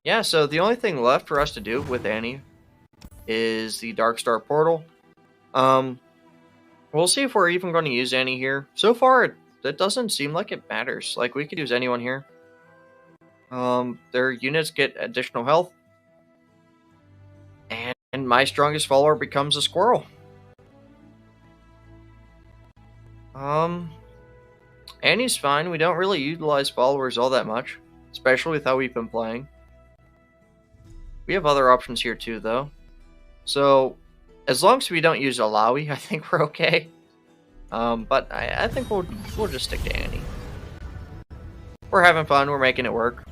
Yeah, so the only thing left for us to do with Annie is the Dark Star portal. We'll see if we're even going to use Annie here. So far, it doesn't seem like it matters. Like, we could use anyone here. Their units get additional health. And my strongest follower becomes a squirrel. Annie's fine. We don't really utilize followers all that much, especially with how we've been playing. We have other options here too, though. So, as long as we don't use Alawi, I think we're okay. But I think we'll just stick to Annie. We're having fun. We're making it work.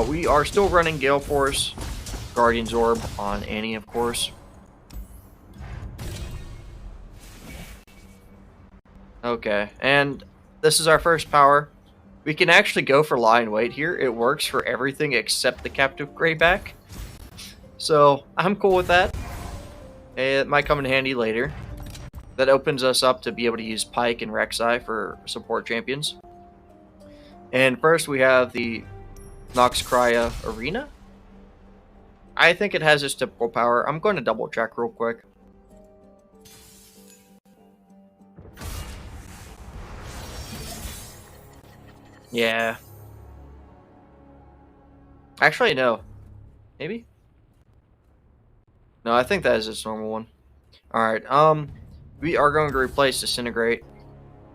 We are still running Gale Force, Guardian's Orb on Annie, of course. Okay, and this is our first power. We can actually go for lie in wait here. It works for everything except the Captive Greyback. So, I'm cool with that. It might come in handy later. That opens us up to be able to use Pike and Rek'Sai for support champions. And first we have the Noxcria Arena. I think it has its typical power. I'm going to double check real quick. Yeah. Actually, no. Maybe? No, I think that is its normal one. Alright, we are going to replace Disintegrate.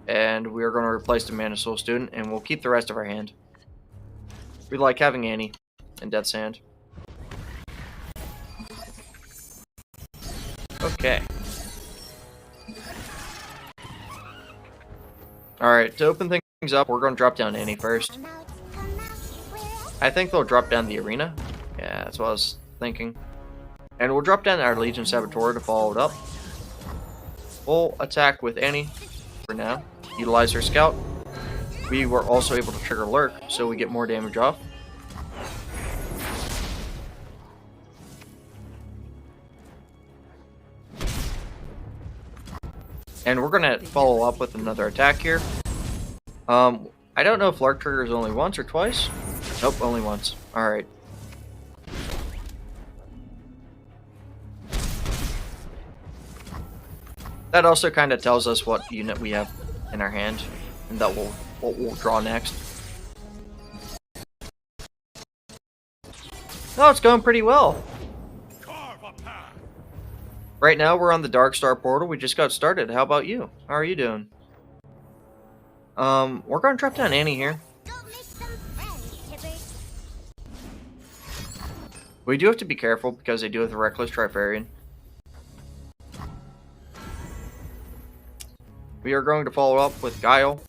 And we are going to replace the Mana Soul Student, and we'll keep the rest of our hand. We like having Annie and Death's Hand. Okay. Alright, to open things up, we're going to drop down Annie first. I think they'll drop down the Arena. Yeah, that's what I was thinking. And we'll drop down our Legion Saboteur to follow it up. We'll attack with Annie for now. Utilize her Scout. We were also able to trigger Lurk, so we get more damage off. And we're going to follow up with another attack here. I don't know if Lurk triggers only once or twice. Nope, only once. Alright. That also kind of tells us what unit we have in our hand, and that we'll draw next. Oh, it's going pretty well. Right now, we're on the Dark Star portal. We just got started. How about you? How are you doing? We're going to drop down Annie here. We do have to be careful because they do have the Reckless Trifarian. We are going to follow up with Guile.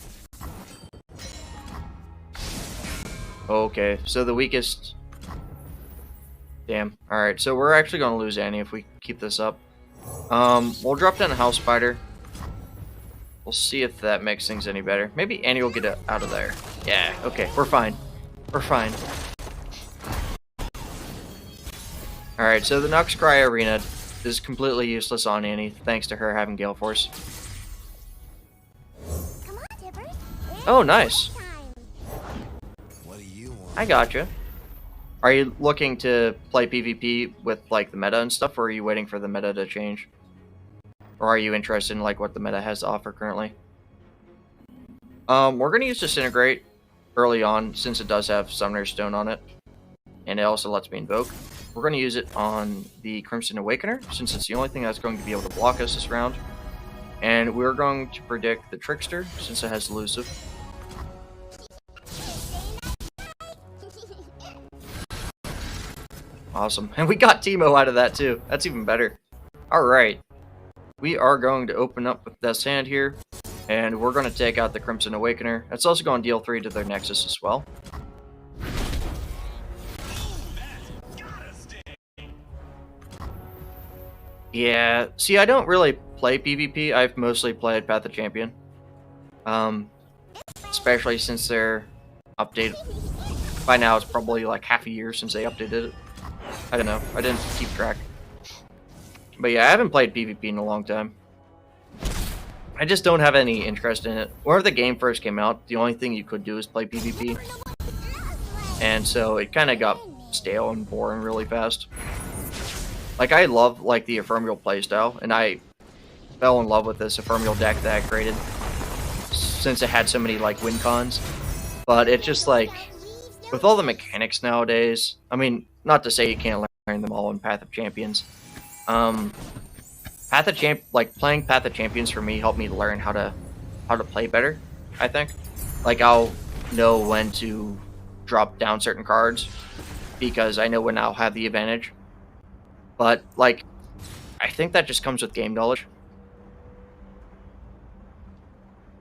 Okay, so the weakest... Damn. Alright, so we're actually going to lose Annie if we keep this up. We'll drop down a House Spider. We'll see if that makes things any better. Maybe Annie will get out of there. Yeah, okay, we're fine. We're fine. Alright, so the Noxcry Arena is completely useless on Annie, thanks to her having Gale Force. Oh, nice. What do you want? I gotcha. Are you looking to play PvP with, like, the meta and stuff, or are you waiting for the meta to change? Or are you interested in, like, what the meta has to offer currently? We're gonna use Disintegrate early on, since it does have Summoner's Stone on it. And it also lets me invoke. We're gonna use it on the Crimson Awakener, since it's the only thing that's going to be able to block us this round. And we're going to predict the Trickster, since it has Elusive. Awesome. And we got Teemo out of that too. That's even better. Alright. We are going to open up with Death's Hand here. And we're going to take out the Crimson Awakener. It's also going to deal 3 to their Nexus as well. Yeah. See, I don't really play PvP. I've mostly played Path of Champion. Especially since they're updated. By now, it's probably like half a year since they updated it. I don't know. I didn't keep track. But yeah, I haven't played PvP in a long time. I just don't have any interest in it. Whenever the game first came out, the only thing you could do is play PvP. and so it kind of got stale and boring really fast. Like, I love, like, the ephemeral playstyle, and I fell in love with this ephemeral deck that I created since it had so many, like, win cons. But it's just, like, with all the mechanics nowadays, I mean, not to say you can't learn them all in Path of Champions. Playing Path of Champions for me helped me learn how to play better, I think. Like, I'll know when to drop down certain cards, because I know when I'll have the advantage. But, like, I think that just comes with game knowledge.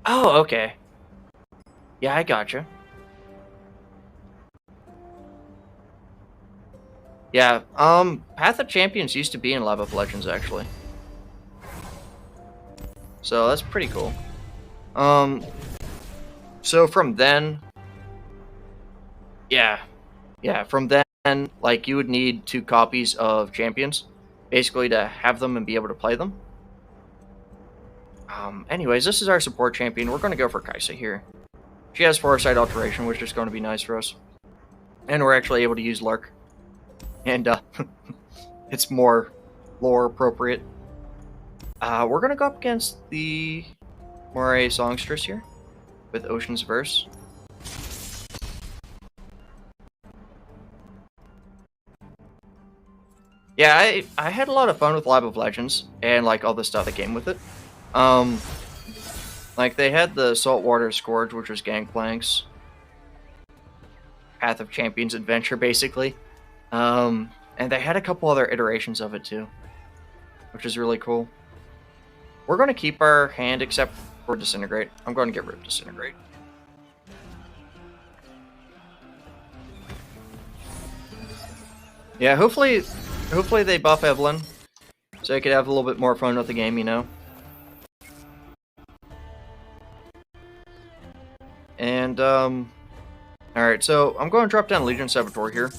Oh, okay. Yeah, I gotcha. Yeah, Path of Champions used to be in League of Legends, actually. So, that's pretty cool. So from then... Yeah, from then, like, you would need 2 copies of Champions, basically, to have them and be able to play them. Anyways, this is our support champion. We're going to go for Kaisa here. She has Foresight Alteration, which is going to be nice for us. And we're actually able to use Lurk. And, it's more lore appropriate. We're going to go up against the Moray Songstress here, with Ocean's Verse. Yeah, I had a lot of fun with League of Legends, and, like, all the stuff that came with it. Like, they had the Saltwater Scourge, which was Gangplank's Path of Champions adventure, basically. And they had a couple other iterations of it, too, which is really cool. We're going to keep our hand, except for Disintegrate. I'm going to get rid of Disintegrate. Yeah, hopefully they buff Evelyn, so I could have a little bit more fun with the game, you know? And, alright, so I'm going to drop down Legion Saboteur here.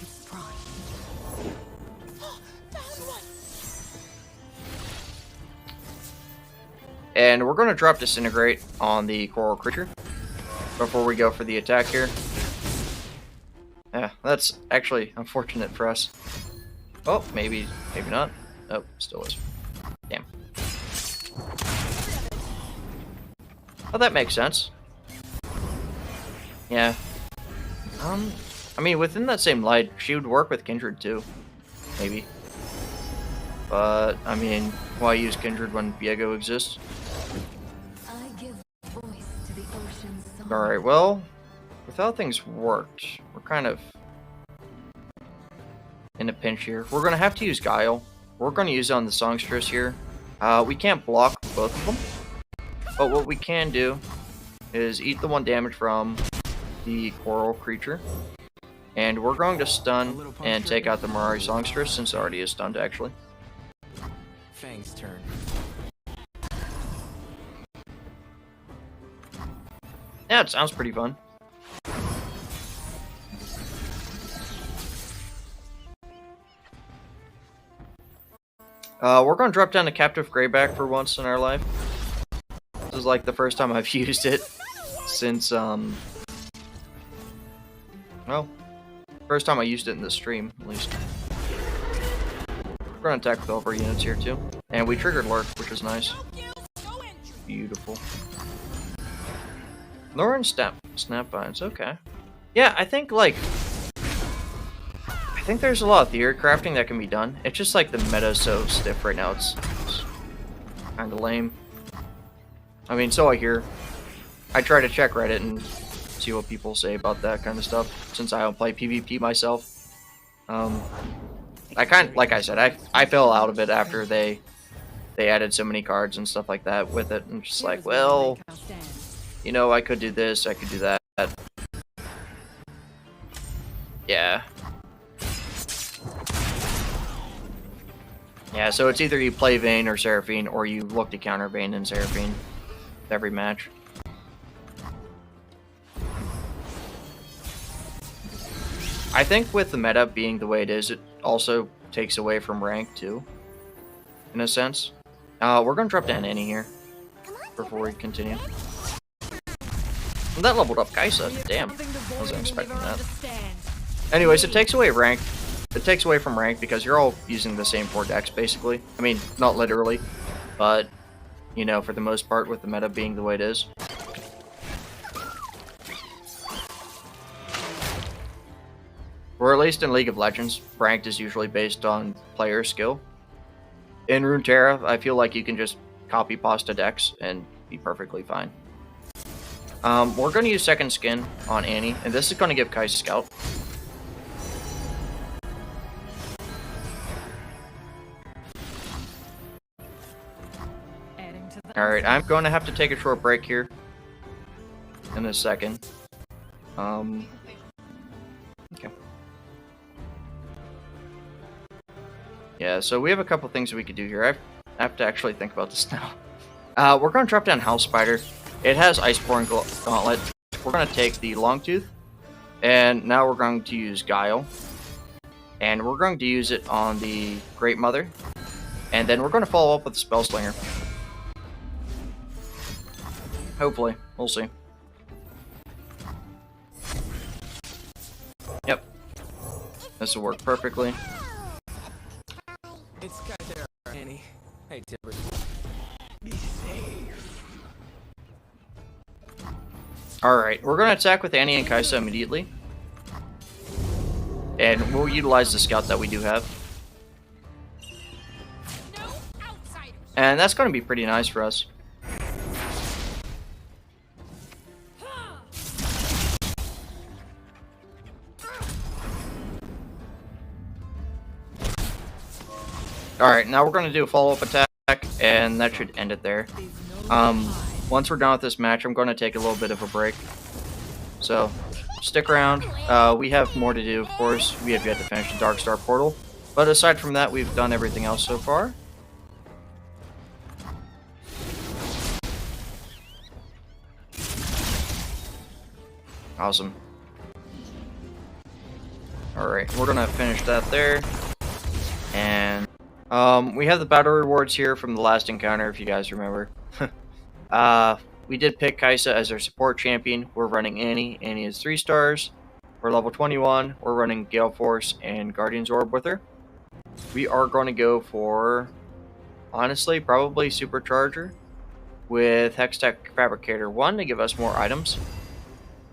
And we're going to drop Disintegrate on the Coral Creature before we go for the attack here. Yeah, that's actually unfortunate for us. Oh, maybe not. Oh, still is. Damn. Oh, that makes sense. Yeah. I mean, within that same light, she would work with Kindred too. Maybe. But, I mean, why use Kindred when Viego exists? Alright, well, with how things worked, we're kind of in a pinch here. We're going to have to use Guile. We're going to use it on the Songstress here. We can't block both of them, but what we can do is eat the 1 damage from the Coral Creature, and we're going to stun and take out the Mirari Songstress, since it already is stunned, actually. Fang's turn. Yeah, it sounds pretty fun. We're going to drop down to Captive Greyback for once in our life. This is like the first time I've used it since, well, first time I used it in the stream, at least. We're going to attack with all of our units here, too. And we triggered Lurk, which is nice. Beautiful. Lauren Snapvines, okay. Yeah, I think, like, I think there's a lot of theory crafting that can be done. It's just, like, the meta is so stiff right now, it's kind of lame. I mean, so I hear. I try to check Reddit and see what people say about that kind of stuff, since I don't play PvP myself. I like I said, I fell out of it after they added so many cards and stuff like that with it, and just like, well, you know, I could do this, I could do that. Yeah. Yeah, so it's either you play Vayne or Seraphine, or you look to counter Vayne and Seraphine every match. I think with the meta being the way it is, it also takes away from rank too, in a sense. We're going to drop down Annie here before we continue. And that leveled up Kaisa. Damn, I wasn't expecting that. Anyways, it takes away rank. It takes away from rank because you're all using the same 4 decks, basically. I mean, not literally, but, you know, for the most part, with the meta being the way it is. Or at least in League of Legends, ranked is usually based on player skill. In Runeterra, I feel like you can just copy pasta decks and be perfectly fine. We're going to use second skin on Annie, and this is going to give Kai'Sa Scout. Alright, I'm going to have to take a short break here in a second. Okay. Yeah, so we have a couple things we could do here. I have to actually think about this now. We're going to drop down House Spider. It has Iceborne Gauntlet. We're going to take the Longtooth. And now we're going to use Guile. And we're going to use it on the Great Mother. And then we're going to follow up with the Spellslinger. Hopefully. We'll see. Yep. This will work perfectly. It's got there, Annie. Hey, Tipper. Be safe. Alright, we're going to attack with Annie and Kai'Sa immediately. And we'll utilize the scout that we do have. And that's going to be pretty nice for us. Alright, now we're going to do a follow-up attack, and that should end it there. Once we're done with this match, I'm going to take a little bit of a break. So, stick around. We have more to do, of course. We have yet to finish the Darkstar portal. But aside from that, we've done everything else so far. Awesome. Alright, we're going to finish that there. And we have the battle rewards here from the last encounter, if you guys remember. We did pick Kai'Sa as our support champion. We're running Annie. Annie is 3 stars. We're level 21. We're running Gale Force and Guardian's Orb with her. We are going to go for, honestly, probably Supercharger with Hextech Fabricator 1 to give us more items.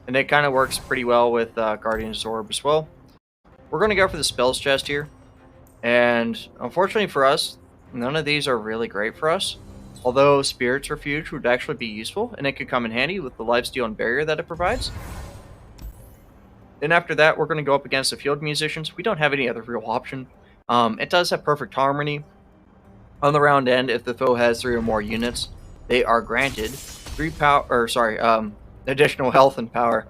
And it kind of works pretty well with Guardian's Orb as well. We're going to go for the Spells chest here. And unfortunately for us, none of these are really great for us. Although Spirit's Refuge would actually be useful, and it could come in handy with the lifesteal and barrier that it provides. Then after that, we're going to go up against the Field Musicians. We don't have any other real option. It does have Perfect Harmony. On the round end, if the foe has 3 or more units, they are granted 3 power, or sorry, additional health and power.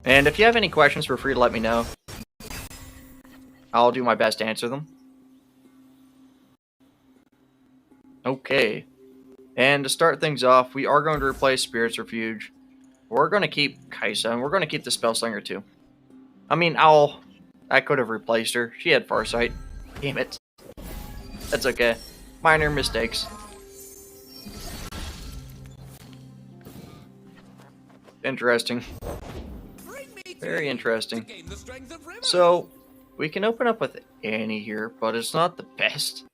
And if you have any questions, feel free to let me know. I'll do my best to answer them. Okay. And to start things off, we are going to replace Spirit's Refuge. We're going to keep Kai'Sa, and we're going to keep the Spellslinger too. I mean, I could have replaced her. She had Farsight. Damn it. That's okay. Minor mistakes. Interesting. Very interesting. So, we can open up with Annie here, but it's not the best.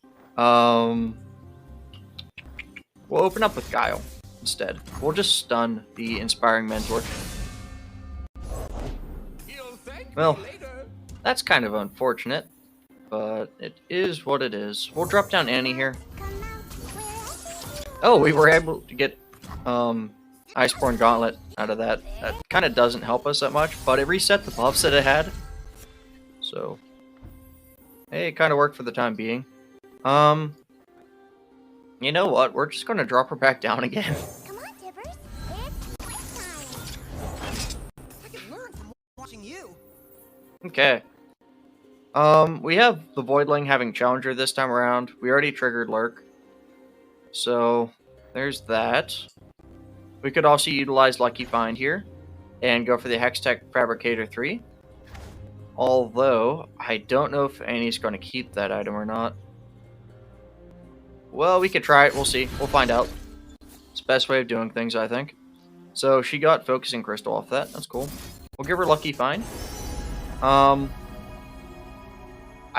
We'll open up with Guile instead. We'll just stun the Inspiring Mentor. Well, that's kind of unfortunate, but it is what it is. We'll drop down Annie here. Oh, we were able to get Iceborne Gauntlet out of that. That kind of doesn't help us that much, but it reset the buffs that it had. So, hey, it kind of worked for the time being. You know what? We're just going to drop her back down again. Come on, Tibbers. It's playtime. I can learn from watching you. Okay. We have the Voidling having Challenger this time around. We already triggered Lurk. So, there's that. We could also utilize Lucky Find here and go for the Hextech Fabricator 3. Although, I don't know if Annie's going to keep that item or not. Well, we could try it. We'll see. We'll find out. It's the best way of doing things, I think. So she got Focusing Crystal off that. That's cool. We'll give her Lucky Find. I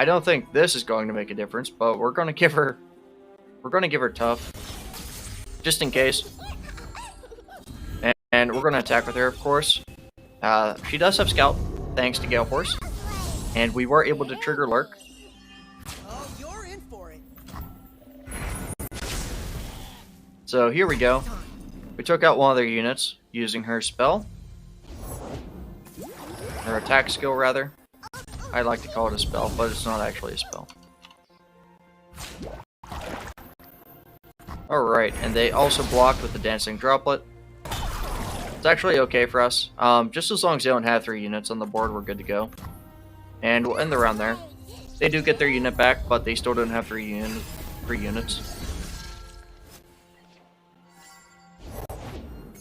don't think this is going to make a difference, but we're going to give her Tough, just in case. And we're going to attack with her, of course. She does have Scout, thanks to Gale Force, and we were able to trigger Lurk. Oh, you're in for it. So here we go. We took out one of their units using her spell. Her attack skill, rather. I like to call it a spell, but it's not actually a spell. Alright, and they also blocked with the Dancing Droplet. It's actually okay for us. Just as long as they don't have 3 units on the board, we're good to go. And we'll end the round there. They do get their unit back, but they still don't have 3 units.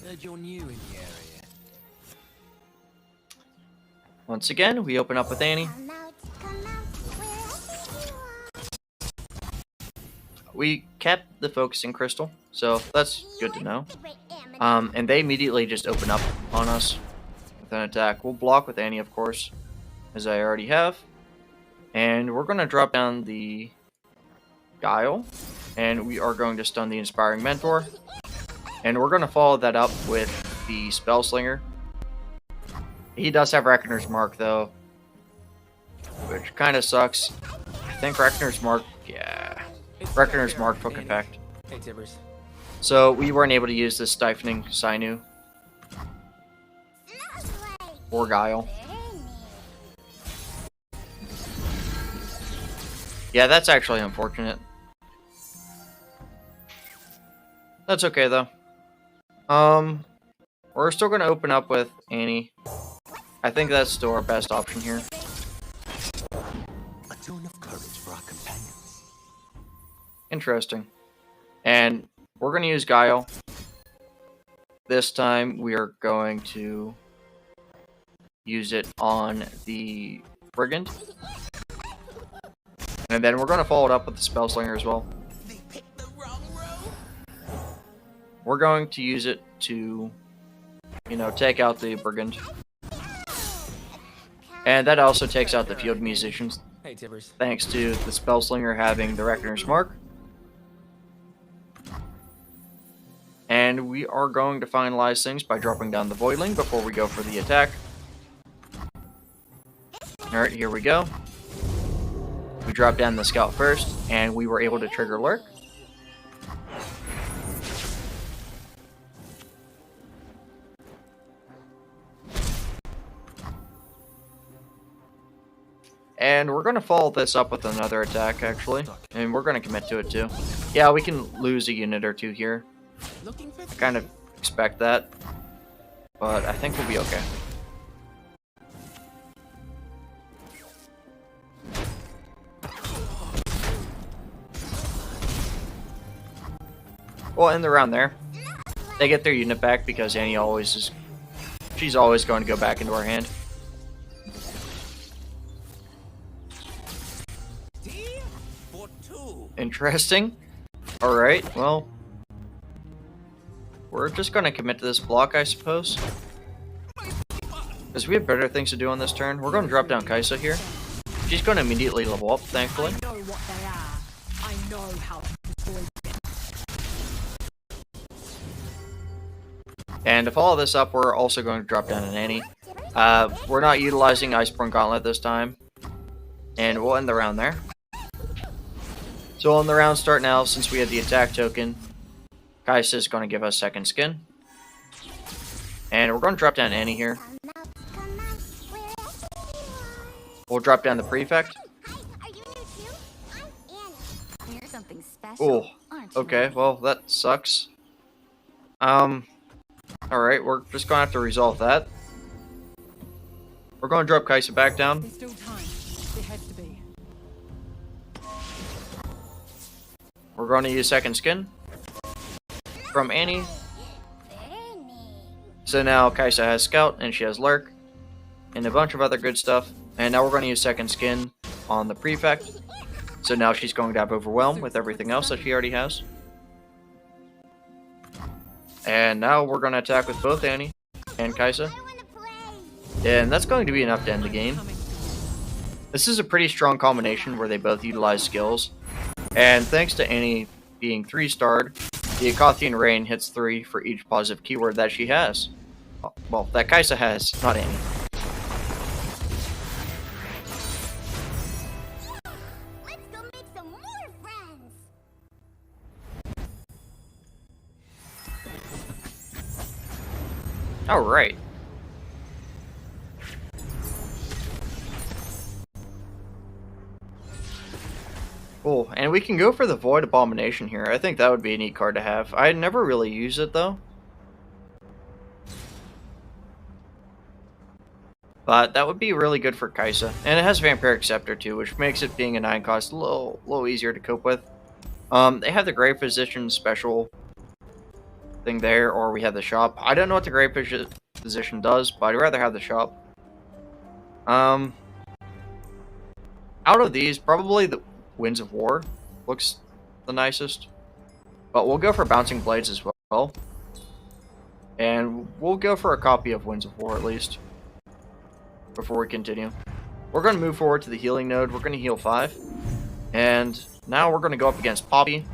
Heard you're new in the area. Once again, we open up with Annie. Come out, wherever you are. We kept the Focusing Crystal, so that's good to know. Great Amazon. And they immediately just open up on us with an attack. We'll block with Annie, of course, as I already have. And we're going to drop down the Guile, and we are going to stun the Inspiring Mentor. And we're going to follow that up with the Spellslinger. He does have Reckoner's Mark, though, which kind of sucks. I think Reckoner's Mark, yeah. Reckoner's Mark took effect. Hey, Tibbers. So we weren't able to use this Stifling Sinew or Guile. Yeah, that's actually unfortunate. That's okay, though. We're still going to open up with Annie. I think that's still our best option here. A tone of courage for our companions. Interesting. And we're going to use Guile. This time we are going to use it on the Brigand. And then we're going to follow it up with the Spellslinger as well. They picked the wrong road. We're going to use it to, you know, take out the Brigand. And that also takes out the Field Musicians, Hey, Tibbers. thanks to the Spellslinger having the Reckoner's Mark. And we are going to finalize things by dropping down the Voidling before we go for the attack. Alright, here we go. We dropped down the Scout first, and we were able to trigger Lurk. And we're going to follow this up with another attack, actually. And we're going to commit to it, too. Yeah, we can lose a unit or two here. Looking for I kind of expect that. But I think we'll be okay. We'll end the round there. They get their unit back because Annie always is... She's always going to go back into our hand. for 2. Interesting. Alright, well... We're just going to commit to this block, I suppose. Because we have better things to do on this turn. We're going to drop down Kaisa here. She's going to immediately level up, thankfully. I know what they are. I know how to destroy them. And to follow this up, we're also going to drop down an Annie. We're not utilizing Iceborne Gauntlet this time. And we'll end the round there. So we'll end the round start now, since we have the attack token. Kaisa is going to give us second skin. And we're going to drop down Annie here. We'll drop down the Prefect. Are you new too? I'm Annie. You're something special. Oh, aren't you? okay, well, that sucks. Alright, we're just going to have to resolve that. We're going to drop Kaisa back down. There's still time. There has to be. We're going to use second skin from Annie. So now Kaisa has Scout, and she has Lurk, and a bunch of other good stuff. And now we're going to use second skin on the Prefect. So now she's going to have Overwhelm with everything else that she already has. And now we're going to attack with both Annie and Kaisa. I wanna play. And that's going to be enough to end the game. This is a pretty strong combination where they both utilize skills. And thanks to Annie being 3-starred, the Akathian Rain hits 3 for each positive keyword that she has. Well, that Kaisa has, not Annie. Let's go make some more friends. Alright. Cool, and we can go for the Void Abomination here. I think that would be a neat card to have. I never really use it though. But that would be really good for Kaisa. And it has Vampiric Scepter too, which makes it being a 9 cost a little easier to cope with. They have the Grave Physician special thing there, or we have the shop. I don't know what the Grave Physician does, but I'd rather have the shop. Out of these, probably the Winds of War looks the nicest. But we'll go for Bouncing Blades as well. And we'll go for a copy of Winds of War at least, before we continue. We're going to move forward to the healing node. We're going to heal 5. And now we're going to go up against Poppy.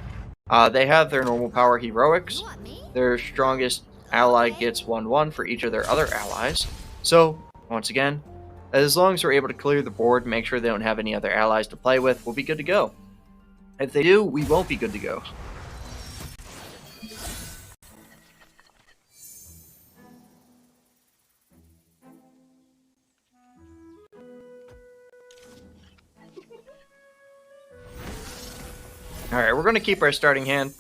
They have their normal power Heroics. You want me? Their strongest ally gets 1/1 for each of their other allies. So, once again, as long as we're able to clear the board, make sure they don't have any other allies to play with, we'll be good to go. If they do, we won't be good to go. Alright, we're going to keep our starting hand.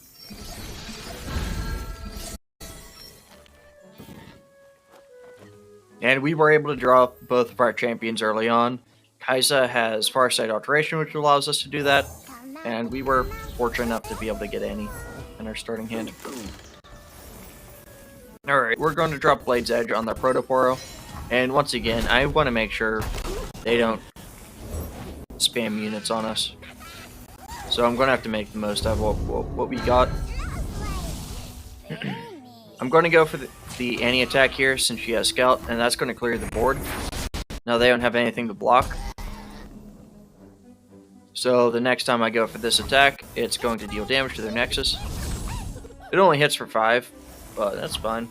And we were able to draw both of our champions early on. Kaisa has Farsight Alteration, which allows us to do that. And we were fortunate enough to be able to get Annie in our starting hand. Alright, we're going to drop Blade's Edge on their Protoporo. And once again, I want to make sure they don't spam units on us. So I'm going to have to make the most of what we got. I'm going to go for the Annie attack here since she has Scout, and that's going to clear the board. Now they don't have anything to block. So the next time I go for this attack, it's going to deal damage to their Nexus. It only hits for 5, but that's fine.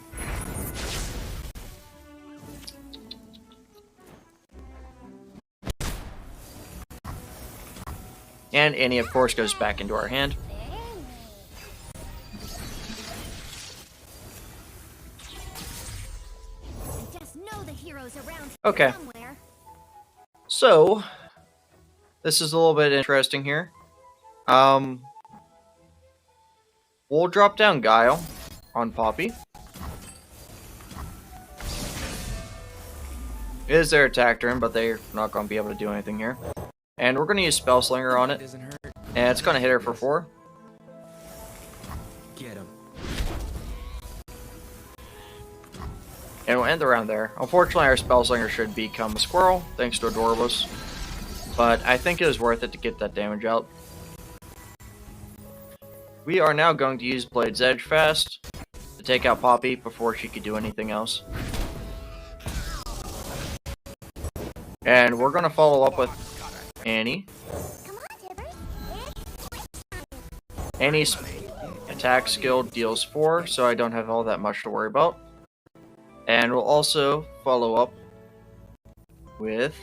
And Annie, of course, goes back into our hand. Just know the heroes around Okay. somewhere. So, this is a little bit interesting here. We'll drop down Guile on Poppy. It is their attack turn, but they're not going to be able to do anything here. And we're going to use Spellslinger on it, Doesn't hurt. and it's going to hit her for 4. Get him. And we'll end the round there. Unfortunately, our Spellslinger should become a squirrel, thanks to Adorabus. But I think it was worth it to get that damage out. We are now going to use Blade's Edge fast to take out Poppy before she could do anything else. And we're going to follow up with Annie. Come on, Tibbers. Annie's attack skill deals 4, so I don't have all that much to worry about. And we'll also follow up with...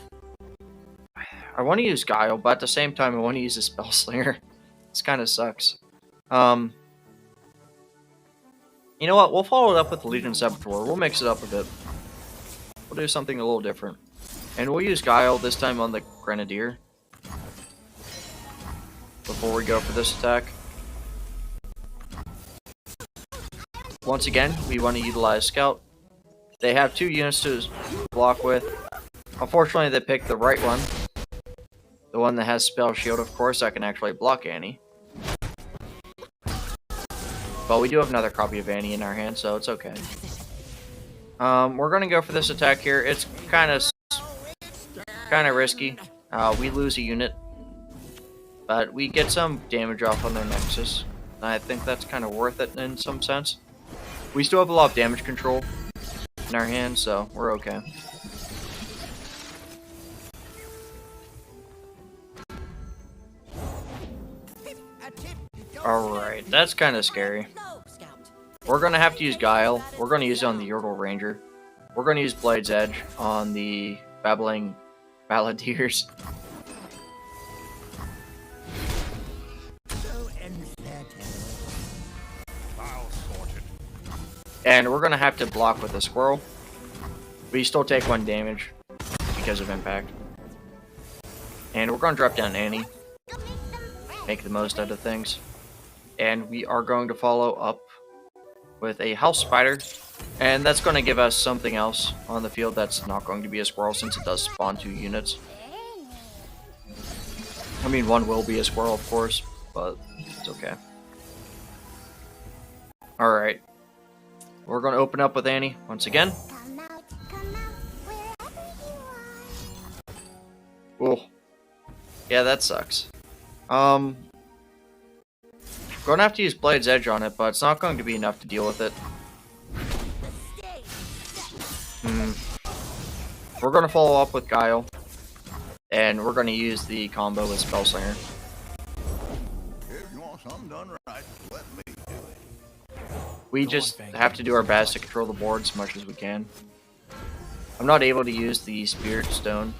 I want to use Guile, but at the same time I want to use a Spellslinger. This kind of sucks. You know what? We'll follow it up with Legion Saboteur. We'll mix it up a bit. We'll do something a little different. And we'll use Guile this time on the Grenadier before we go for this attack. Once again, we want to utilize Scout. They have 2 units to block with. Unfortunately, they picked the right one. The one that has Spell Shield, of course, I can actually block Annie. But we do have another copy of Annie in our hand, so it's okay. We're going to go for this attack here. It's kind of risky. We lose a unit. But we get some damage off on their Nexus. I think that's kind of worth it in some sense. We still have a lot of damage control in our hand, so we're okay. Alright, that's kind of scary. We're going to have to use Guile. We're going to use it on the Yordle Ranger. We're going to use Blade's Edge on the Babbling Balladeers. And we're going to have to block with a Squirrel. We still take 1 damage because of impact. And we're going to drop down Annie. Make the most out of things. And we are going to follow up with a House Spider. And that's going to give us something else on the field that's not going to be a Squirrel since it does spawn 2 units. I mean, 1 will be a Squirrel, of course, but it's okay. Alright. We're going to open up with Annie once again. Cool. Yeah, that sucks. Going to have to use Blade's Edge on it, but it's not going to be enough to deal with it. We're going to follow up with Guile, and we're going to use the combo with Spellslinger. If you want something done right, let me do it. We just have to do our best to control the board as much as we can. I'm not able to use the Spirit Stone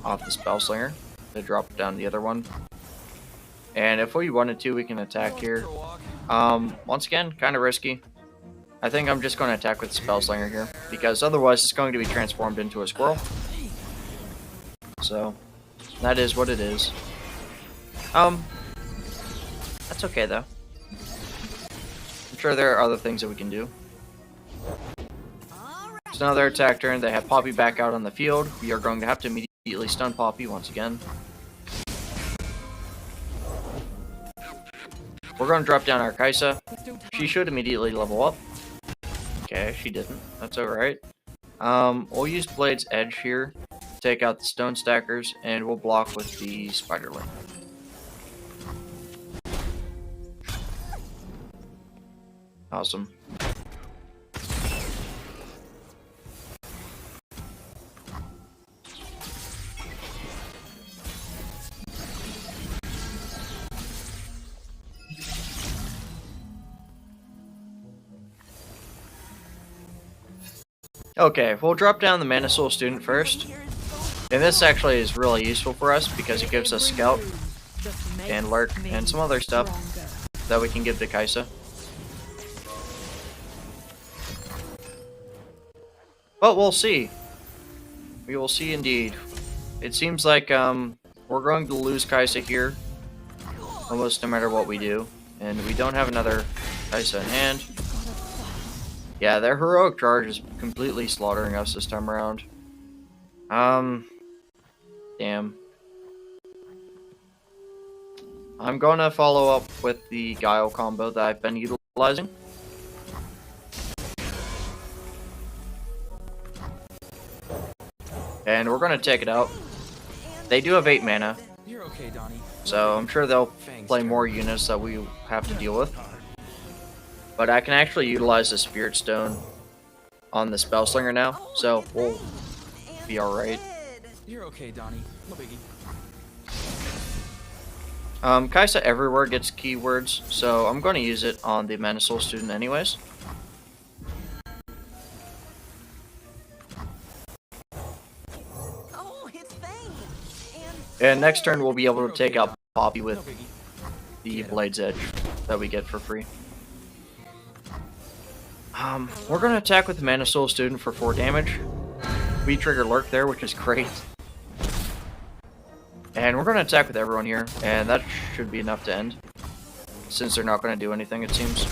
off the Spellslinger to drop down the other one. And if we wanted to, we can attack here. Once again, kind of risky. I think I'm just going to attack with the Spellslinger here, because otherwise it's going to be transformed into a Squirrel. So, that is what it is. That's okay though. I'm sure there are other things that we can do. It's now their attack turn. They have Poppy back out on the field. We are going to have to immediately stun Poppy once again. We're going to drop down our Kaisa. She should immediately level up. Okay, she didn't. That's alright. We'll use Blade's Edge here to take out the Stone Stackers, and we'll block with the Spiderling. Awesome. Okay, we'll drop down the Mana Soul Student first. And this actually is really useful for us because it gives us Scout and Lurk and some other stuff that we can give to Kaisa. But we'll see. We will see indeed. It seems like we're going to lose Kaisa here almost no matter what we do. And we don't have another Kaisa in hand. Yeah, their heroic charge is completely slaughtering us this time around. Damn. I'm gonna follow up with the Guile combo that I've been utilizing. And we're gonna take it out. They do have 8 mana. You're okay, Donnie. So I'm sure they'll play more units that we have to deal with. But I can actually utilize the Spirit Stone on the Spellslinger now, so we'll be alright. You're okay, Donnie. No biggie. Kaisa everywhere gets keywords, so I'm going to use it on the Mana Soul Student anyways. And next turn we'll be able to take out Poppy with the Blade's Edge that we get for free. We're going to attack with the Mana Soul Student for 4 damage. We trigger Lurk there, which is great. And we're going to attack with everyone here, and that should be enough to end. Since they're not going to do anything, it seems.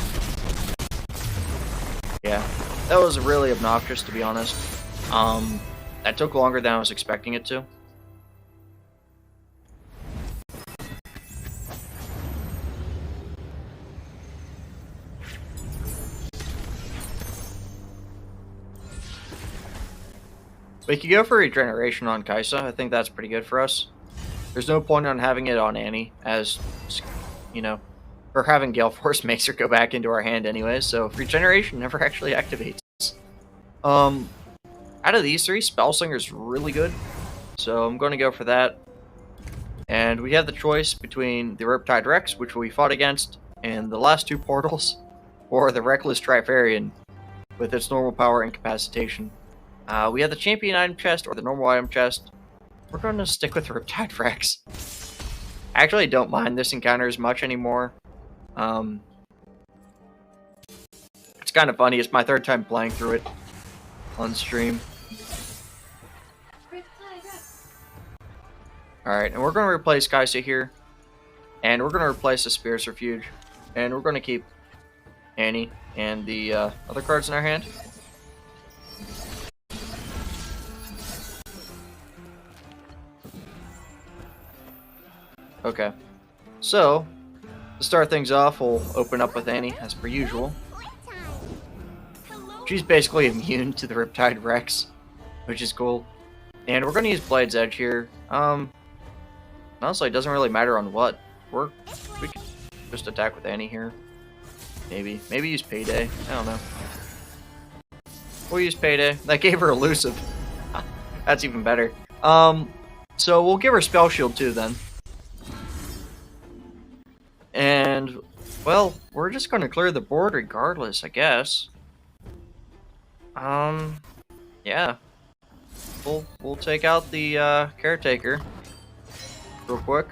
Yeah, that was really obnoxious, to be honest. That took longer than I was expecting it to. We could go for Regeneration on Kaisa. I think that's pretty good for us. There's no point on having it on Annie, as, you know, or having Gale Force makes her go back into our hand anyway, so regeneration never actually activates. Out of these three, Spellslinger is really good, so I'm going to go for that. And we have the choice between the Riptide Rex, which we fought against, and the last two portals, or the Reckless Trifarian with its normal power incapacitation. We have the champion item chest or the normal item chest. We're going to stick with Riptide Rex. I actually don't mind this encounter as much anymore. It's kind of funny. It's my third time playing through it on stream. Alright, and we're going to replace Kaisa here. And we're going to replace the Spear's Refuge. And we're going to keep Annie and the other cards in our hand. Okay. So, to start things off, we'll open up with Annie, as per usual. She's basically immune to the Riptide Rex, which is cool. And we're going to use Blade's Edge here. Honestly, it doesn't really matter on what. We could just attack with Annie here. Maybe use Payday. I don't know. We'll use Payday. That gave her Elusive. That's even better. So we'll give her Spell Shield too then. And, well, we're just going to clear the board regardless, I guess. Yeah. We'll take out the Caretaker real quick.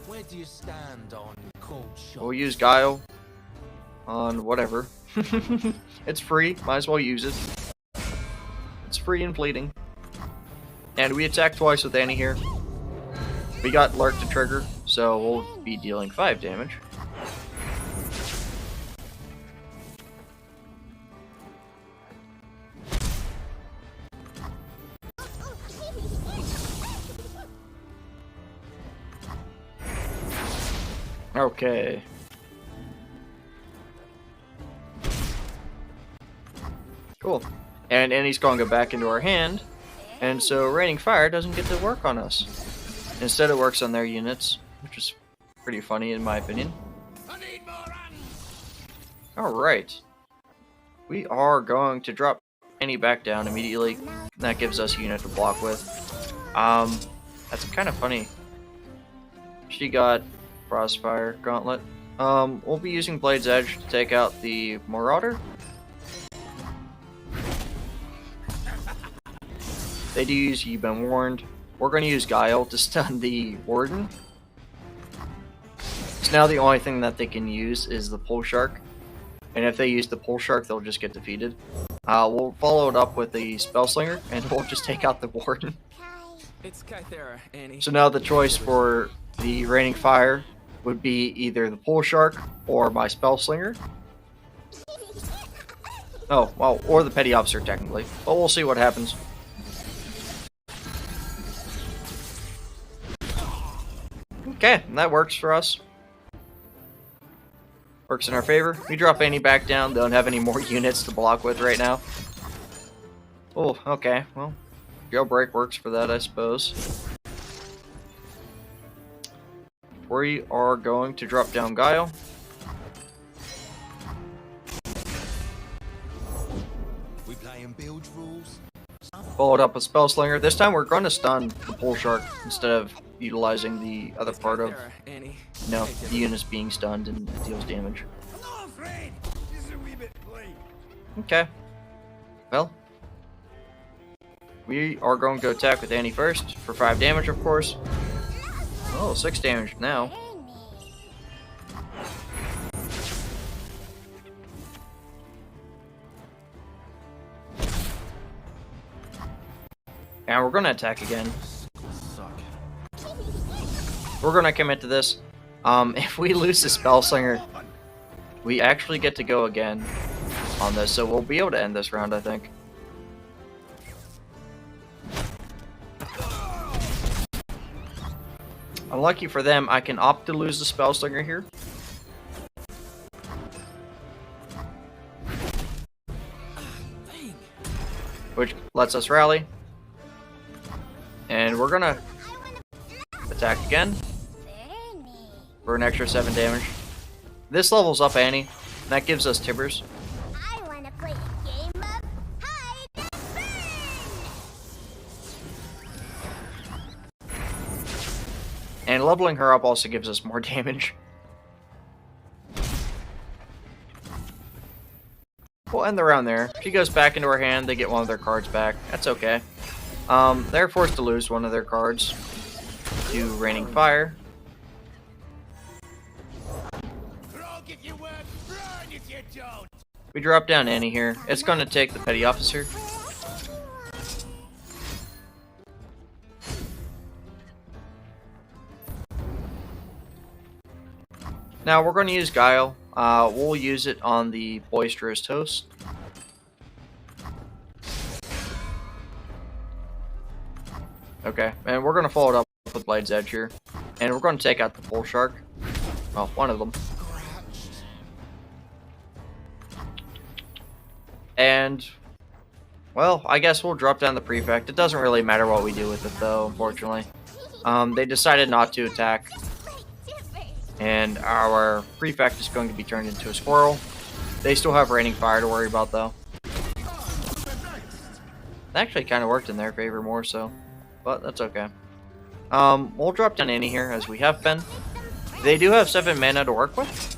Where do you stand on cold shot? We'll use Guile on whatever. It's free, might as well use it. It's free and fleeting. And we attack twice with Annie here. We got Lurk to trigger, so we'll be dealing 5 damage. Okay. Cool. And Annie's going to go back into our hand, and so Raining Fire doesn't get to work on us. Instead it works on their units, which is pretty funny in my opinion. Alright. We are going to drop Annie back down immediately. That gives us a unit to block with. That's kind of funny. She got Frostfire Gauntlet. We'll be using Blade's Edge to take out the Marauder. They do use You've Been Warned. We're going to use Guile to stun the Warden. So now the only thing that they can use is the Pole Shark. And if they use the Pole Shark, they'll just get defeated. We'll follow it up with the Spellslinger, and we'll just take out the Warden. It's Kythera, Annie. So now the choice for the Raining Fire would be either the Pole Shark or my Spellslinger. Oh, well, or the Petty Officer technically. But we'll see what happens. Okay, that works for us. Works in our favor. We drop Annie back down. Don't have any more units to block with right now. Oh, okay. Well, Jailbreak works for that, I suppose. We are going to drop down Guile. We playing bilge rules? Followed up with Spellslinger. This time we're going to stun the Pole Shark instead of utilizing the other part of the units being stunned and deals damage. Okay. Well, we are going to attack with Annie first for 5 damage, of course. Oh, 6 damage now. And we're going to attack again. We're going to commit to this. If we lose the Spellslinger, we actually get to go again on this, so we'll be able to end this round, I think. Unlucky for them, I can opt to lose the Spellslinger here. Which lets us rally. And we're gonna attack again. for an extra 7 damage. This levels up Annie. That gives us Tibbers. I want to play a game of hide and seek. And leveling her up also gives us more damage. We'll end the round there. She goes back into her hand, they get one of their cards back. That's okay. They're forced to lose one of their cards to Raining Fire. We drop down Annie here. It's going to take the Petty Officer. Now we're going to use Guile. We'll use it on the Boisterous Toast. Okay, and we're going to follow it up with Blade's Edge here. And we're going to take out the Bull Shark. Well, one of them. And, well, I guess we'll drop down the Prefect. It doesn't really matter what we do with it, though, unfortunately. They decided not to attack. And our Prefect is going to be turned into a squirrel. They still have Raining Fire to worry about, though. It actually kind of worked in their favor more so. But that's okay. We'll drop down Annie here, as we have been. They do have 7 mana to work with.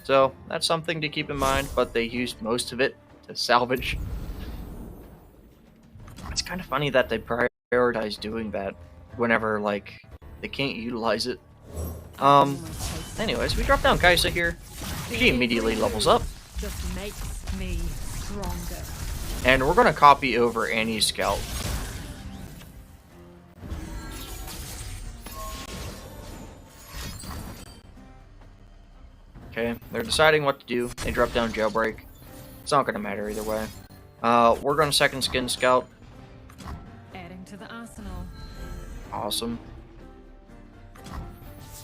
So, that's something to keep in mind, but they used most of it to salvage. It's kind of funny that they prioritize doing that whenever, like, they can't utilize it. Anyways, we drop down Kaisa here. She immediately levels up. Just makes me stronger. And we're gonna copy over Annie's Scout. Okay, they're deciding what to do. They drop down Jailbreak. It's not gonna matter either way. We're gonna second Skin Scout. Adding to the arsenal. Awesome.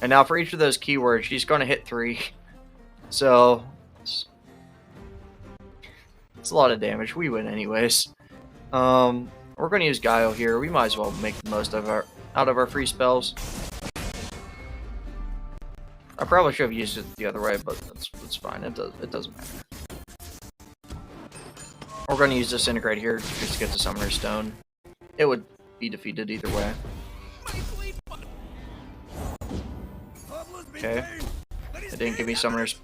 And now for each of those keywords, she's gonna hit 3. So it's a lot of damage. We win anyways. We're gonna use Guile here. We might as well make the most of out of our free spells. I probably should have used it the other way, but that's fine. It doesn't matter. We're going to use Disintegrate here just to get the Summoner's Stone. It would be defeated either way. Okay. It didn't give me Summoner's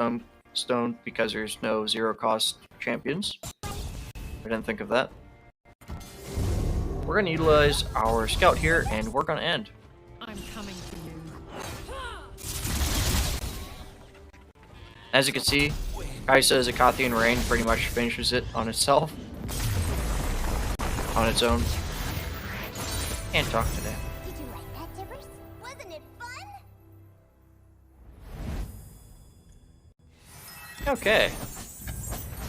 Stone because there's no 0-cost champions. I didn't think of that. We're going to utilize our Scout here, and we're going to end. I'm coming for you. As you can see, Kaisa's Akathian Rain pretty much finishes it on itself. On its own. Can't talk today. Did you like that, Tibbers? Wasn't it fun? Okay.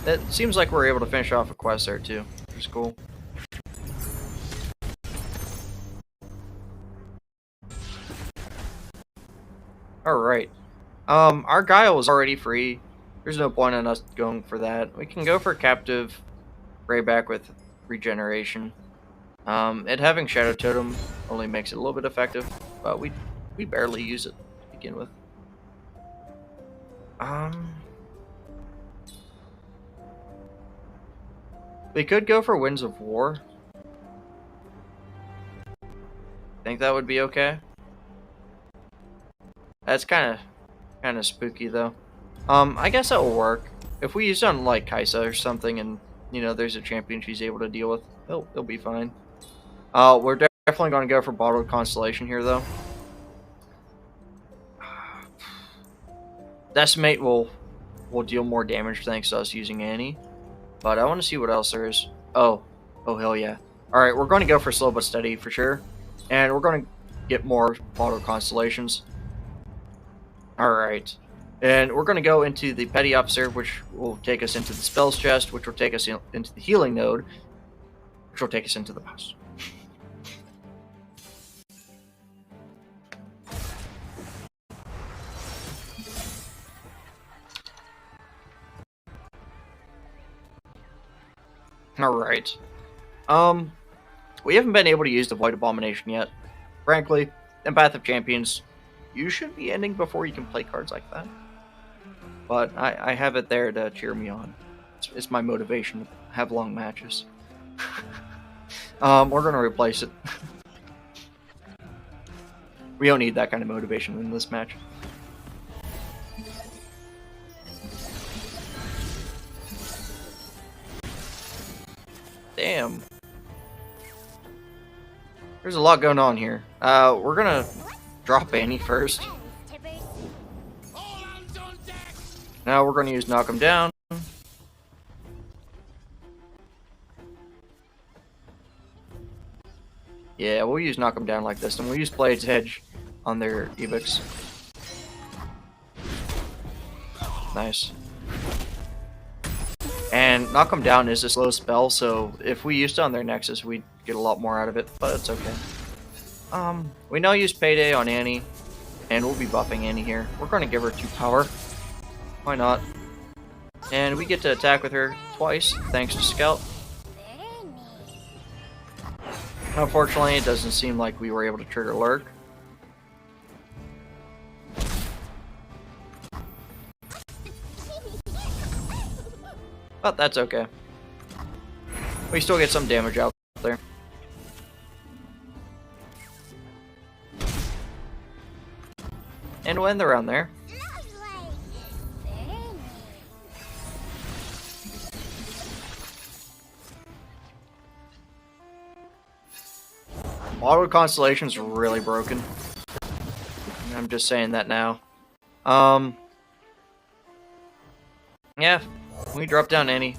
It seems like we're able to finish off a quest there too, which is cool. Alright. Our Guile is already free. There's no point in us going for that. We can go for Captive Greyback with Regeneration. It having Shadow Totem only makes it a little bit effective, but we barely use it to begin with. We could go for Winds of War. Think that would be okay? That's kind of spooky though. I guess that will work. If we use on like Kaisa or something, and you know there's a champion she's able to deal with, it'll be fine. We're definitely going to go for Bottled Constellation here though. Decimate will deal more damage thanks to us using Annie, but I want to see what else there is. Oh hell yeah! All right, we're going to go for Slow but Steady for sure, and we're going to get more Bottled Constellations. Alright, and we're going to go into the Petty Officer, which will take us into the Spells Chest, which will take us into the Healing Node, which will take us into the boss. Alright. We haven't been able to use the Void Abomination yet. Frankly, in Path of Champions, you should be ending before you can play cards like that. But I have it there to cheer me on. It's my motivation to have long matches. We're gonna replace it. We don't need that kind of motivation in this match. Damn. There's a lot going on here. We're gonna drop Annie first. Now we're gonna use Knock 'em Down. Yeah, we'll use Knock 'em Down like this, and we'll use Blade's Edge on their Evics. Nice. And Knock 'em Down is a slow spell, so if we used it on their Nexus, we'd get a lot more out of it, but it's okay. We now use Payday on Annie, and we'll be buffing Annie here. We're going to give her 2 power. Why not? And we get to attack with her twice, thanks to Scout. Unfortunately, it doesn't seem like we were able to trigger Lurk. But that's okay. We still get some damage out there. And we'll end the round there. Auto Constellation's really broken. I'm just saying that now. Yeah, we drop down Annie.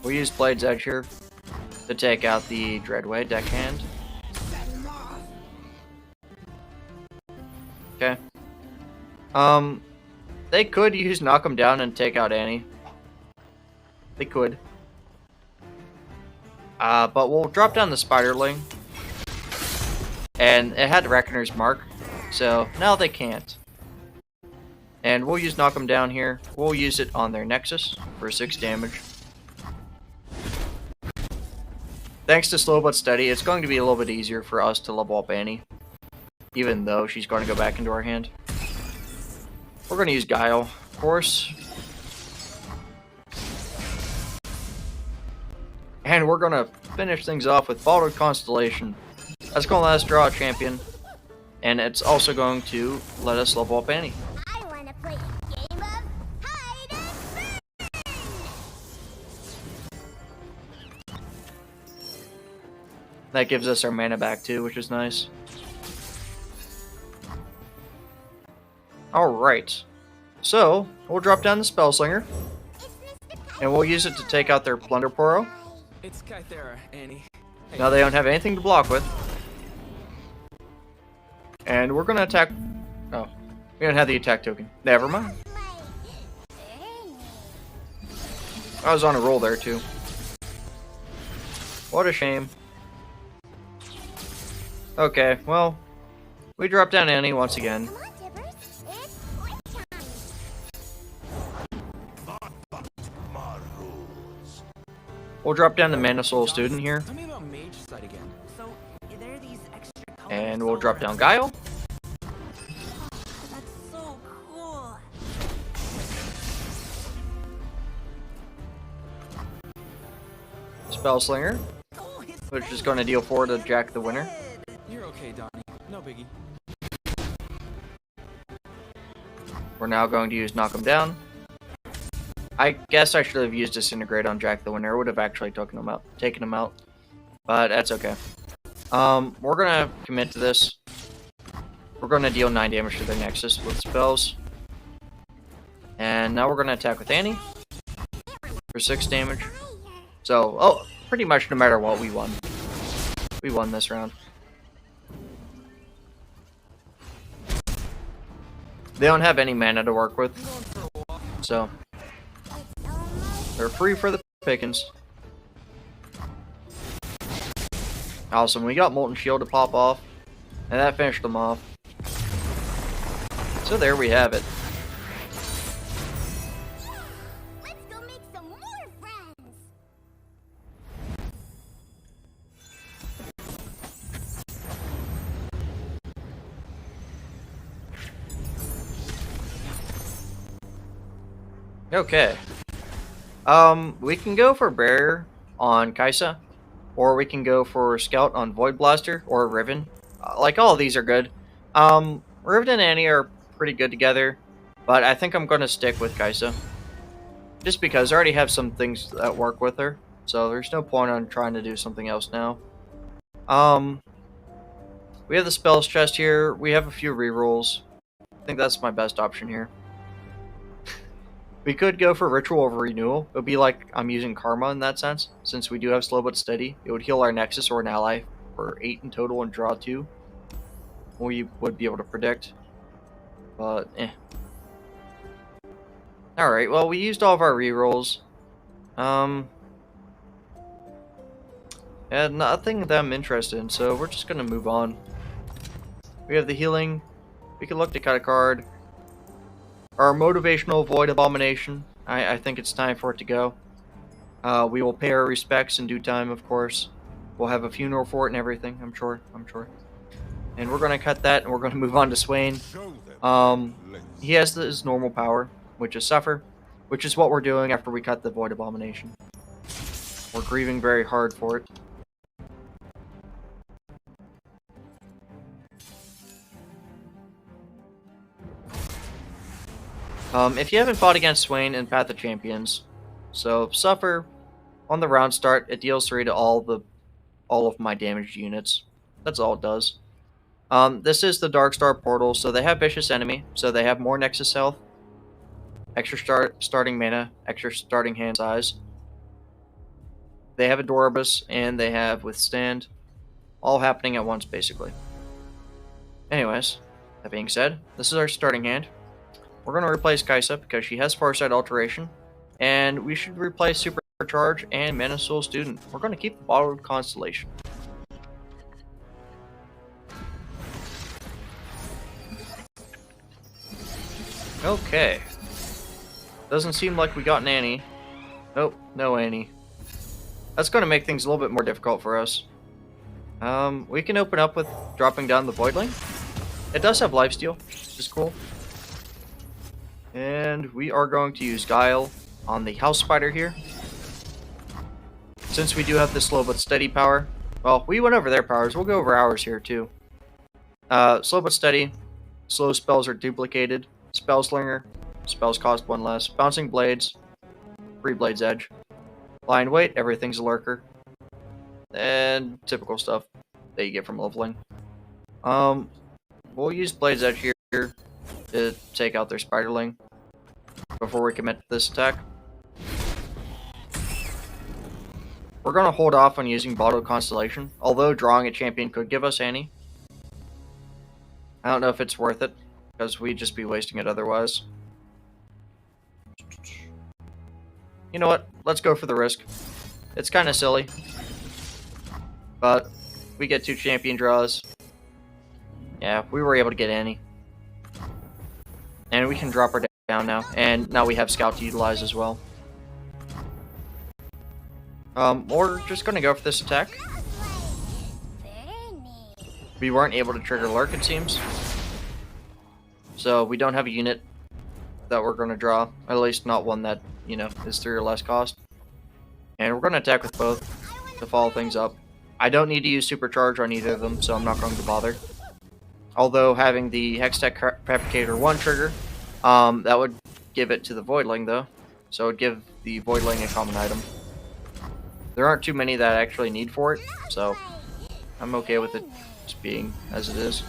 We use Blade's Edge here to take out the Dreadway deckhand. Okay. They could use Knock 'em Down and take out Annie. They could. But we'll drop down the Spiderling. And it had Reckoner's Mark, so now they can't. And we'll use Knock 'em Down here. We'll use it on their Nexus for 6 damage. Thanks to Slow But Steady, it's going to be a little bit easier for us to level up Annie. Even though she's going to go back into our hand. We're going to use Guile, of course. And we're going to finish things off with Baldur's Constellation. That's going to let us draw a champion. And it's also going to let us level up Annie. I want to play a game of hide and seek. That gives us our mana back too, which is nice. Alright. So, we'll drop down the Spellslinger. And we'll use it to take out their Plunder Poro. It's Kythera, Annie. Hey. Now they don't have anything to block with. And we're gonna attack... Oh, we don't have the attack token. Never mind. I was on a roll there too. What a shame. Okay, well, we drop down Annie once again. Come on, Tibbers. It's break time. We'll drop down the Mana Soul Student here. Tell me about Mage Side again. So, there are these extra colors And we'll all drop around. down Guile. That's so cool. Spellslinger, Oh, it's which is going to deal 4 to Jack the Winner. You're okay, Donnie. No biggie. We're now going to use Knock 'em Down. I guess I should have used Disintegrate on Jack the Winner. It would have actually taken him out. But that's okay. We're going to commit to this. We're going to deal 9 damage to their Nexus with spells. And now we're going to attack with Annie for 6 damage. So, pretty much no matter what, we won. We won this round. They don't have any mana to work with, so they're free for the pickings. Awesome, we got Molten Shield to pop off, and that finished them off. So there we have it. Let's go make some more friends. Okay. We can go for Barrier on Kaisa, or we can go for Scout on Void Blaster, or Riven. Like, all of these are good. Riven and Annie are pretty good together, but I think I'm going to stick with Kaisa. Just because I already have some things that work with her, so there's no point on trying to do something else now. We have the spells chest here. We have a few rerolls. I think that's my best option here. We could go for Ritual of Renewal. It would be like I'm using Karma in that sense. Since we do have Slow But Steady, it would heal our Nexus or an ally for 8 in total and draw 2. We would be able to predict. But, Alright, well, we used all of our rerolls. And nothing that I'm interested in, so we're just gonna move on. We have the healing. We can look to cut a card. Our motivational Void Abomination. I think it's time for it to go. We will pay our respects in due time, of course. We'll have a funeral for it and everything, I'm sure. And we're gonna cut that, and we're gonna move on to Swain. He has his normal power, which is Suffer, which is what we're doing after we cut the Void Abomination. We're grieving very hard for it. If you haven't fought against Swain in Path of Champions, so Suffer, on the round start, it deals 3 to all of my damaged units. That's all it does. This is the Darkstar portal, so they have Vicious Enemy, so they have more Nexus health, extra starting mana, extra starting hand size. They have Adorabus, and they have Withstand, all happening at once, basically. Anyways, that being said, this is our starting hand. We're going to replace Kaisa because she has Farsight Alteration, and we should replace Supercharge and Mana Soul Student. We're going to keep the Bottled Constellation. Okay. Doesn't seem like we got an Annie. Nope, no Annie. That's going to make things a little bit more difficult for us. We can open up with dropping down the Voidling. It does have lifesteal, which is cool. And we are going to use Guile on the House Spider here. Since we do have the Slow But Steady power. Well, we went over their powers. We'll go over ours here too. Slow But Steady. Slow spells are duplicated. Spellslinger. Spells cost 1 less. Bouncing Blades. Free Blades Edge. Blind Weight. Everything's a lurker. And typical stuff that you get from leveling. We'll use Blades Edge here to take out their Spiderling before we commit to this attack. We're going to hold off on using Bottled Constellation, although drawing a champion could give us Annie. I don't know if it's worth it, because we'd just be wasting it otherwise. You know what? Let's go for the risk. It's kind of silly, but we get 2 champion draws. Yeah, we were able to get Annie. And we can drop her down now. And now we have Scout to utilize as well. We're just going to go for this attack. We weren't able to trigger Lurk, it seems. So we don't have a unit that we're going to draw. At least not one that, you know, is 3 or less cost. And we're going to attack with both to follow things up. I don't need to use Supercharge on either of them, so I'm not going to bother. Although having the Hextech Fabricator 1 trigger, that would give it to the Voidling though. So it would give the Voidling a common item. There aren't too many that I actually need for it, so I'm okay with it just being as it is.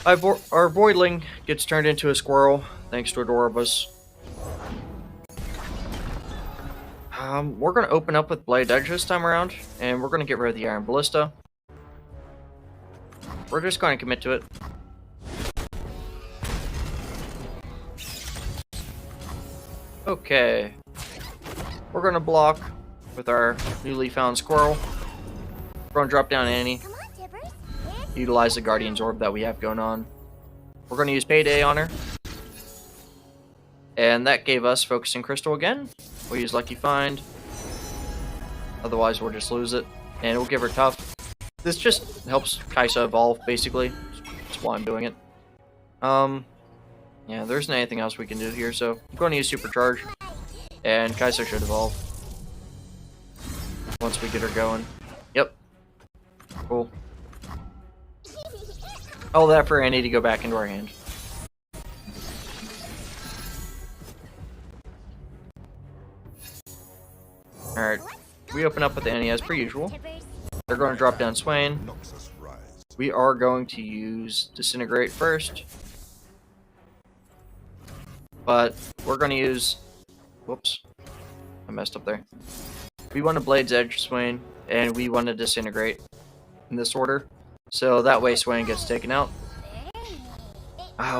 Our Voidling gets turned into a squirrel, thanks to Adorabus. We're going to open up with Blade Edge this time around, and we're going to get rid of the Iron Ballista. We're just going to commit to it. Okay. We're going to block with our newly found squirrel. We're going to drop down Annie. Utilize the Guardian's Orb that we have going on. We're going to use Payday on her. And that gave us Focusing Crystal again. We'll use Lucky Find. Otherwise, we'll just lose it. And we'll give her Tough. This just helps Kaisa evolve, basically. That's why I'm doing it. Yeah, there isn't anything else we can do here, so I'm going to use Supercharge. And Kai'Sa should evolve. Once we get her going. Yep. Cool. All that for Annie to go back into our hand. Alright. We open up with Annie as per usual. They're going to drop down Swain. We are going to use Disintegrate first. But we're going to use... Whoops. I messed up there. We want to Blade's Edge Swain, and we want to Disintegrate in this order. So that way Swain gets taken out.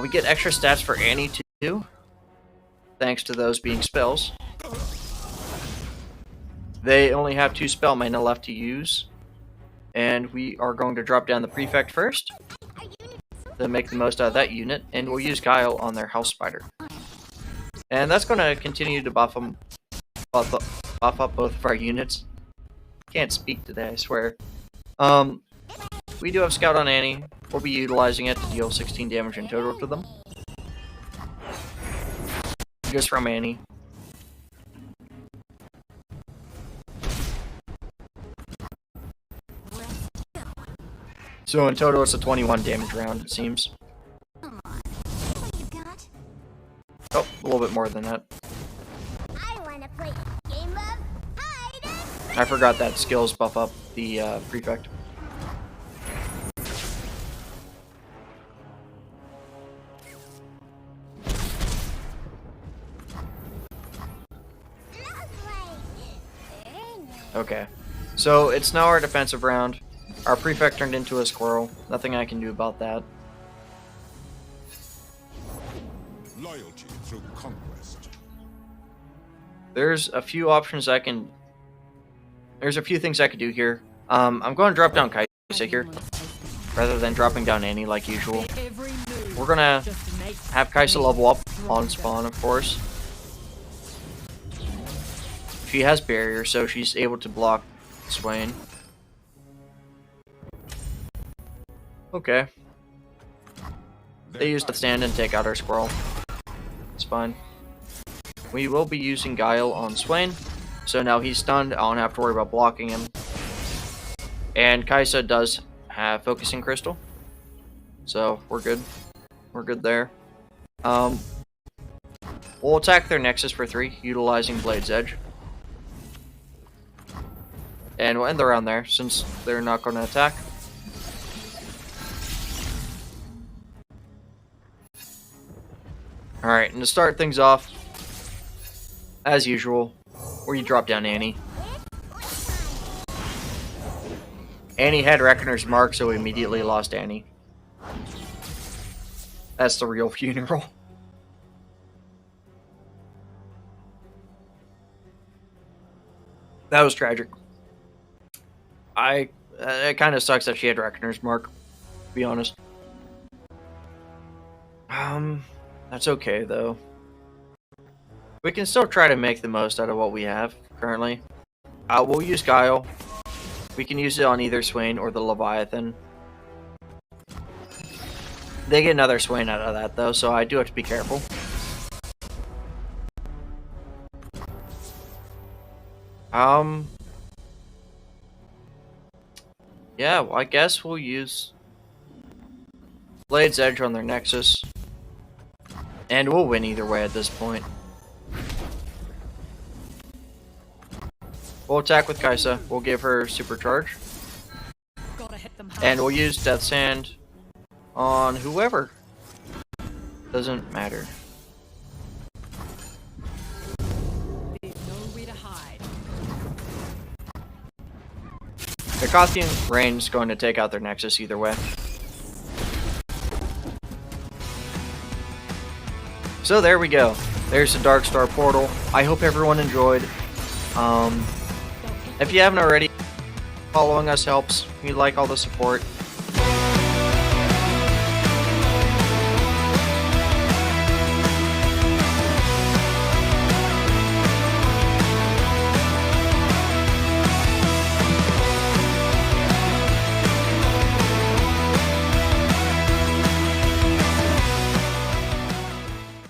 We get extra stats for Annie too, thanks to those being spells. They only have 2 spell mana left to use. And we are going to drop down the Prefect first to make the most out of that unit, and we'll use Guile on their House Spider. And that's going to continue to buff up both of our units. Can't speak today, I swear. We do have Scout on Annie. We'll be utilizing it to deal 16 damage in total to them. Just from Annie. So in total it's a 21 damage round, it seems. Oh, a little bit more than that. I forgot that skills buff up the Prefect. Okay, so it's now our defensive round. Our Prefect turned into a squirrel. Nothing I can do about that. Loyalty through conquest. There's a few options I can... There's a few things I could do here. I'm going to drop down Kai'Sa here, rather than dropping down Annie like usual. We're going to have Kai'Sa level up on spawn, of course. She has barrier, so she's able to block Swain. Okay. They used the stand and take out our squirrel. It's fine. We will be using Guile on Swain. So now he's stunned. I don't have to worry about blocking him. And Kai'Sa does have Focusing Crystal. So we're good. We're good there. We'll attack their Nexus for 3, utilizing Blade's Edge. And we'll end the round there, since they're not going to attack. Alright, and to start things off, as usual, where you drop down Annie. Annie had Reckoner's Mark, so we immediately lost Annie. That's the real funeral. That was tragic. It kind of sucks that she had Reckoner's Mark, to be honest. That's okay, though. We can still try to make the most out of what we have, currently. We'll use Guile. We can use it on either Swain or the Leviathan. They get another Swain out of that, though, so I do have to be careful. Yeah, well, I guess we'll use Blade's Edge on their Nexus. And we'll win either way at this point. We'll attack with Kai'Sa. We'll give her Supercharge. And we'll use Death Sand on whoever. Doesn't matter. The Kothian Rain's going to take out their Nexus either way. So there we go. There's the Darkstar portal. I hope everyone enjoyed. If you haven't already, following us helps. We like all the support.